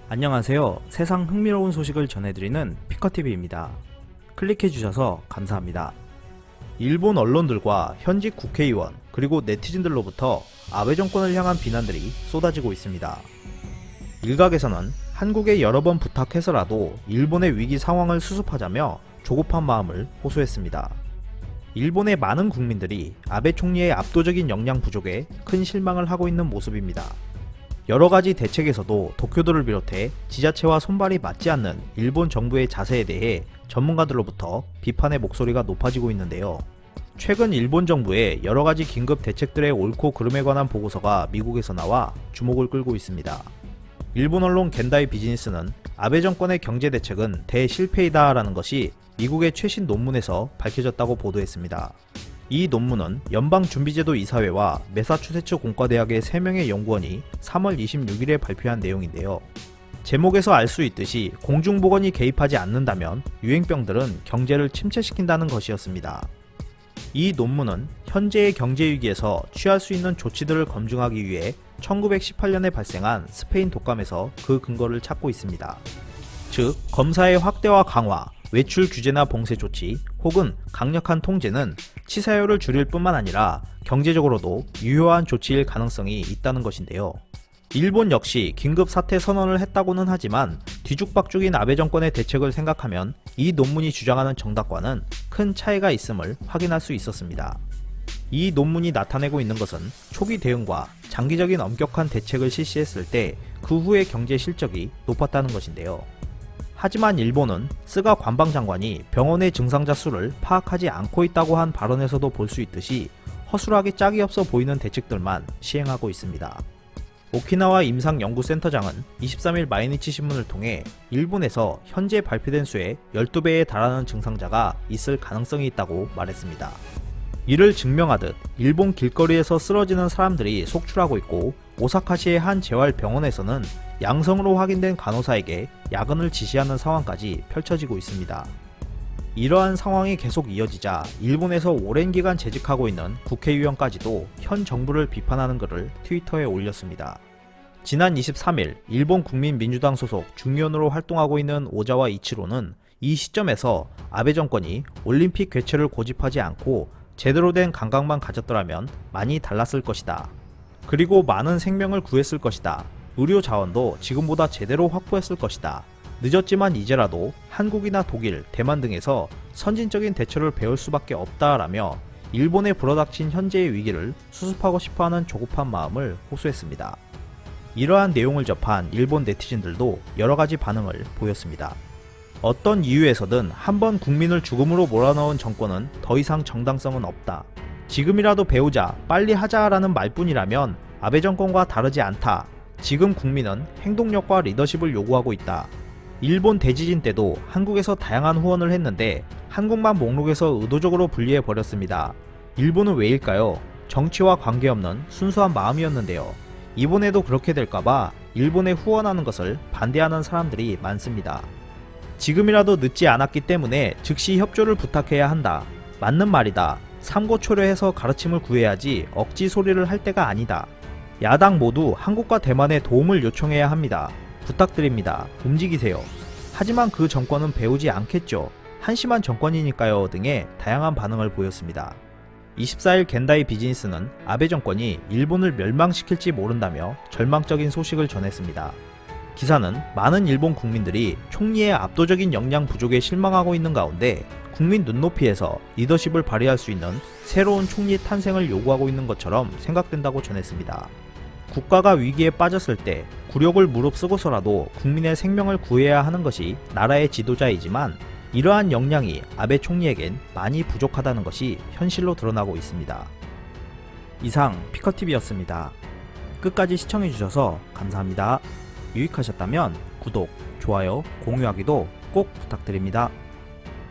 안녕하세요. 세상 흥미로운 소식을 전해드리는 피커TV입니다. 클릭해주셔서 감사합니다. 일본 언론들과 현직 국회의원 그리고 네티즌들로부터 아베 정권을 향한 비난들이 쏟아지고 있습니다. 일각에서는 한국에 여러 번 부탁해서라도 일본의 위기 상황을 수습하자며 조급한 마음을 호소했습니다. 일본의 많은 국민들이 아베 총리의 압도적인 역량 부족에 큰 실망을 하고 있는 모습입니다. 여러가지 대책에서도 도쿄도를 비롯해 지자체와 손발이 맞지 않는 일본 정부의 자세에 대해 전문가들로부터 비판의 목소리가 높아지고 있는데요. 최근 일본 정부의 여러가지 긴급 대책들의 옳고 그름에 관한 보고서가 미국에서 나와 주목을 끌고 있습니다. 일본 언론 겐다이 비즈니스는 아베 정권의 경제 대책은 대실패이다 라는 것이 미국의 최신 논문에서 밝혀졌다고 보도했습니다. 이 논문은 연방준비제도 이사회와 매사추세츠 공과대학의 3명의 연구원이 3월 26일에 발표한 내용인데요. 제목에서 알 수 있듯이 공중보건이 개입하지 않는다면 유행병들은 경제를 침체시킨다는 것이었습니다. 이 논문은 현재의 경제위기에서 취할 수 있는 조치들을 검증하기 위해 1918년에 발생한 스페인 독감에서 그 근거를 찾고 있습니다. 즉, 검사의 확대와 강화, 외출 규제나 봉쇄 조치 혹은 강력한 통제는 치사율을 줄일 뿐만 아니라 경제적으로도 유효한 조치일 가능성이 있다는 것인데요. 일본 역시 긴급 사태 선언을 했다고는 하지만 뒤죽박죽인 아베 정권의 대책을 생각하면 이 논문이 주장하는 정답과는 큰 차이가 있음을 확인할 수 있었습니다. 이 논문이 나타내고 있는 것은 초기 대응과 장기적인 엄격한 대책을 실시했을 때 그 후의 경제 실적이 높았다는 것인데요. 하지만 일본은 스가 관방장관이 병원의 증상자 수를 파악하지 않고 있다고 한 발언에서도 볼 수 있듯이 허술하게 짝이 없어 보이는 대책들만 시행하고 있습니다. 오키나와 임상연구센터장은 23일 마이니치 신문을 통해 일본에서 현재 발표된 수의 12배에 달하는 증상자가 있을 가능성이 있다고 말했습니다. 이를 증명하듯 일본 길거리에서 쓰러지는 사람들이 속출하고 있고, 오사카시의 한 재활병원에서는 양성으로 확인된 간호사에게 야근을 지시하는 상황까지 펼쳐지고 있습니다. 이러한 상황이 계속 이어지자 일본에서 오랜 기간 재직하고 있는 국회의원까지도 현 정부를 비판하는 글을 트위터에 올렸습니다. 지난 23일 일본 국민민주당 소속 중의원으로 활동하고 있는 오자와 이치로는 이 시점에서 아베 정권이 올림픽 개최를 고집하지 않고 제대로 된 감각만 가졌더라면 많이 달랐을 것이다. 그리고 많은 생명을 구했을 것이다. 의료 자원도 지금보다 제대로 확보했을 것이다. 늦었지만 이제라도 한국이나 독일, 대만 등에서 선진적인 대처를 배울 수밖에 없다라며 일본에 불어닥친 현재의 위기를 수습하고 싶어하는 조급한 마음을 호소했습니다. 이러한 내용을 접한 일본 네티즌들도 여러가지 반응을 보였습니다. 어떤 이유에서든 한번 국민을 죽음으로 몰아넣은 정권은 더 이상 정당성은 없다. 지금이라도 배우자, 빨리 하자라는 말뿐이라면 아베 정권과 다르지 않다. 지금 국민은 행동력과 리더십을 요구하고 있다. 일본 대지진 때도 한국에서 다양한 후원을 했는데 한국만 목록에서 의도적으로 분리해버렸습니다. 일본은 왜일까요? 정치와 관계없는 순수한 마음이었는데요. 이번에도 그렇게 될까봐 일본에 후원하는 것을 반대하는 사람들이 많습니다. 지금이라도 늦지 않았기 때문에 즉시 협조를 부탁해야 한다. 맞는 말이다. 삼고초려해서 가르침을 구해야지 억지 소리를 할 때가 아니다. 야당 모두 한국과 대만에 도움을 요청해야 합니다. 부탁드립니다. 움직이세요. 하지만 그 정권은 배우지 않겠죠. 한심한 정권이니까요 등의 다양한 반응을 보였습니다. 24일 겐다이 비즈니스는 아베 정권이 일본을 멸망시킬지 모른다며 절망적인 소식을 전했습니다. 기사는 많은 일본 국민들이 총리의 압도적인 역량 부족에 실망하고 있는 가운데 국민 눈높이에서 리더십을 발휘할 수 있는 새로운 총리 탄생을 요구하고 있는 것처럼 생각된다고 전했습니다. 국가가 위기에 빠졌을 때 굴욕을 무릅쓰고서라도 국민의 생명을 구해야 하는 것이 나라의 지도자이지만 이러한 역량이 아베 총리에겐 많이 부족하다는 것이 현실로 드러나고 있습니다. 이상 피커TV였습니다. 끝까지 시청해주셔서 감사합니다. 유익하셨다면 구독, 좋아요, 공유하기도 꼭 부탁드립니다.